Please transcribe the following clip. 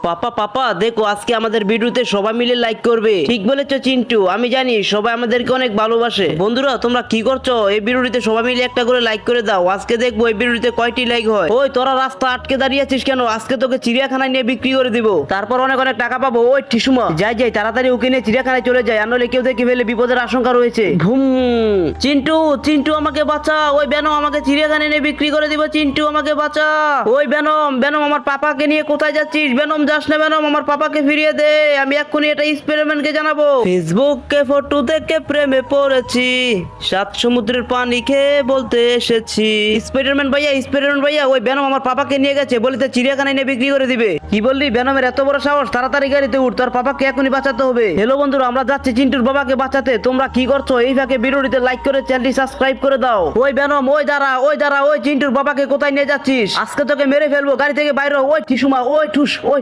পাপা পাপা দেখো আজকে আমাদের ভিডিওতে সবাই মিলে লাইক করবে। ঠিক বলেছো চিন্টু, আমি জানি সবাই আমাদেরকে অনেক ভালোবাসে। বন্ধুরা তোমরা কি করছো? এই ভিডিওতে সবাই মিলে একটা করে লাইক করে দাও। আজকে দেখবো এই ভিডিওতে কয়টি লাইক হয়। ওই তোরা রাস্তা আটকে দাঁড়িয়ে আছিস কেন? আজকে তোকে চিড়িয়াখানায় নিয়ে বিক্রি করে দিব, তারপর অনেক অনেক টাকা পাবো। ওই টিসুমা যাই যাই তাড়াতাড়ি ওকে নিয়ে চিড়িয়াখানায় চলে যায়, আর নইলে কেউ দেখে ফেলে বিপদের আশঙ্কা রয়েছে। ভুম। চিন্টু চিন্টু আমাকে বাঁচা, ওই বেনম আমাকে চিড়িয়াখানায় নিয়ে বিক্রি করে দিব। চিন্টু আমাকে বাঁচা। ওই বেনম বেনম আমার পাপাকে নিয়ে কোথায় যাচ্ছিস? বেনম যাস না বেনম, আমার পাপাকে ফিরিয়ে দে। আমি এক্ষুনি এটা স্পাইডারম্যানকে জানাবো। ফেসবুকে ফটো দেখে প্রেমে পড়েছি, সাত সমুদ্রের পানি খেয়ে বলতে এসেছি। স্পাইডারম্যান ভাইয়া ওই বেনম আমার পাপাকে নিয়ে গেছে, বলিতে চিড়িয়াখানায় নিয়ে বিক্রি করে দিবে। কি বললি? বেনমের এত বড় সাহস! তাড়াতাড়ি গাড়িতে উঠ, তোর পাপাকে এখনই বাঁচাতে হবে। হ্যালো বন্ধুরা, আমরা যাচ্ছি চিন্টুর বাবাকে বাঁচাতে। তোমরা কি করছো? এই ফাঁকে ভিডিওটিতে লাইক করে চ্যানেলটি সাবস্ক্রাইব করে দাও। ওই বেনম ওই দাঁড়া ওই চিন্টুর বাবাকে কোথায় নিয়ে যাচ্ছিস? আজকে তোকে মেরে ফেলবো, গাড়ি থেকে বাইরে হ। ওই টিসুমা ওই ঠুস ওই